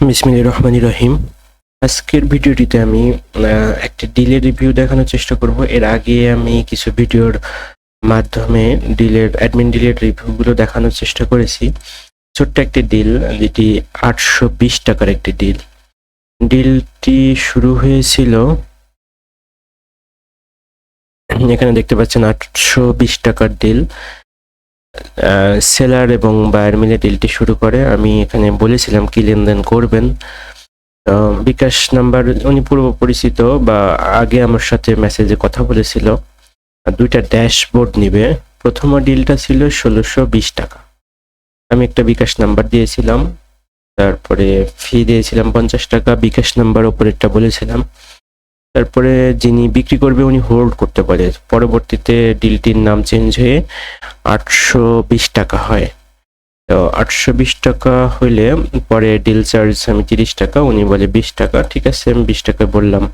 বিসমিল্লাহির রহমানির রহিম। আজকের ভিডিওটিতে আমি একটা ডিলের রিভিউ দেখানোর চেষ্টা করব। এর আগে আমি কিছু ভিডিওর মাধ্যমে অ্যাডমিন ডিলের রিভিউগুলো দেখানোর চেষ্টা করেছি। ছোট্ট একটি ডিল, যেটি 820 টাকার একটি ডিল। ডিলটি শুরু হয়েছিল, এখানে দেখতে পাচ্ছেন 820 টাকার ডিল। সেলার এবং বায়ার মিলে ডিলটি শুরু করে। আমি এখানে বলেছিলাম কি লেনদেন করবেন। বিকাশ নাম্বার, উনি পূর্ব পরিচিত বা আগে আমার সাথে মেসেজে কথা বলেছিল। দুইটা ড্যাশবোর্ড নিবে। প্রথম ডিলটা ছিল 1620 টাকা। আমি একটা বিকাশ নাম্বার দিয়েছিলাম, তারপরে ফি দিয়েছিলাম 50 টাকা। বিকাশ নাম্বার ওপরেরটা বলেছিলাম। তারপরে যিনি বিক্রি করবে উনি হোল্ড করতে পারে। পরবর্তীতে ডিলটির নাম চেঞ্জ হয়ে 820 টাকা হয়। তো 820 টাকা হইলে পরে ডিল চার্জ আমি 30 টাকা, উনি বলে 20 টাকা। ঠিক আছে, আমি 20 টাকা বললাম।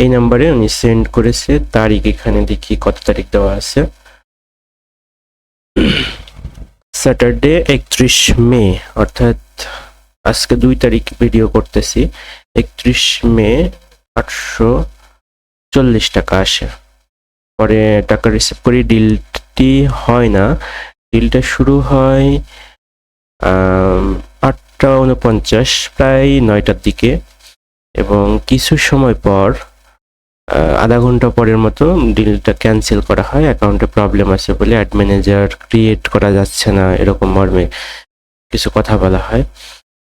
এই নাম্বারে উনি সেন্ড করেছে। তারিখ এখানে দেখি কত তারিখ দেওয়া আছে, স্যাটারডে 31 মে, অর্থাৎ আজকে 2 তারিখ ভিডিও করতেছি। 31 মে 840 টাকা আসে। পরে টাকা রিসিভ করি। ডিলটি হয় না। ডিলটা শুরু হয় 8:49, প্রায় 9টার দিকে, এবং কিছু সময় পর আধা ঘন্টা পরের মতো ডিলটা ক্যান্সেল করা হয়। অ্যাকাউন্টে প্রবলেম আছে বলে অ্যাড ম্যানেজার ক্রিয়েট করা যাচ্ছে না, এরকম মর্মে কিছু কথা বলা হয়।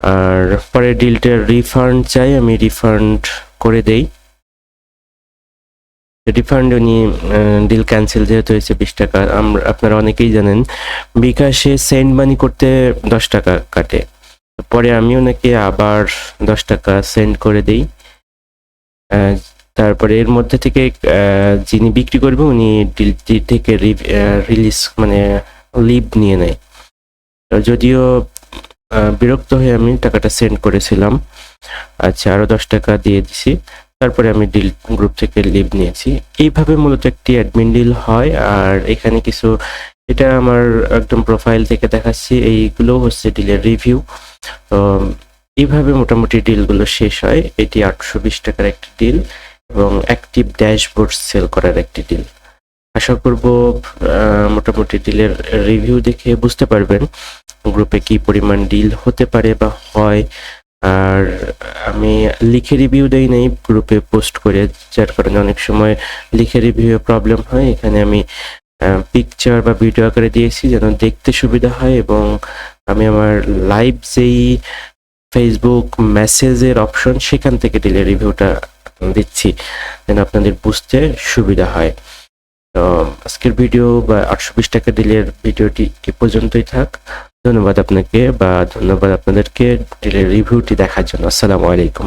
আর পরে ডিলটার রিফান্ড চাই, আমি রিফান্ড করে দেই। রিফান্ড উনি ডিল ক্যান্সেল যেহেতু হয়েছে 20 টাকা, আপনারা অনেকেই জানেন বিকাশে সেন্ড মানি করতে 10 টাকা কাটে। পরে আমি ওনাকে আবার 10 টাকা সেন্ড করে দিই। তারপরে এর মধ্যে থেকে যিনি বিক্রি করবে উনি ডিলটি থেকে রিলিজ মানে লিভ নিয়ে নেয়। যদিও বিরক্ত হয়ে আমি টাকাটা সেন্ড করেছিলাম। আচ্ছা, আরও 10 টাকা দিয়ে দিছি। তারপরে আমি ডিল গ্রুপ থেকে লিভ নিয়েছি। এইভাবে মূলত একটি অ্যাডমিন ডিল হয়। আর এখানে কিছু, এটা আমার একদম প্রোফাইল থেকে দেখাচ্ছি, এইগুলো হচ্ছে ডিলের রিভিউ। তো এইভাবে মোটামুটি ডিলগুলো শেষ হয়। এটি 820 টাকার একটি ডিল এবং অ্যাক্টিভ ড্যাশবোর্ড সেল করার একটি ডিল। আশা করব মোটামুটি ডিলের রিভিউ দেখে বুঝতে পারবেন গ্রুপে কি পরিমাণ ডিল হতে পারে বা হয়। আর আমি লিখে রিভিউ দেই নাই, গ্রুপে পোস্ট করে, যার কারণে অনেক সময় লিখে রিভিউ প্রবলেম হয়। এখানে আমি পিকচার বা ভিডিও আকারে দিয়েছি যেন দেখতে সুবিধা হয়, এবং আমি আমার লাইভ যেই ফেসবুক মেসেজের অপশন সেখান থেকে ডিলের রিভিউটা দিচ্ছি যেন আপনাদের বুঝতে সুবিধা হয়। তো আজকের ভিডিও বা 820 টাকা ডিলের ভিডিওটি এ পর্যন্তই থাক। ধন্যবাদ আপনাকে, বা ধন্যবাদ আপনাদেরকে ডিলের রিভিউটি দেখার জন্য। আসসালামু আলাইকুম।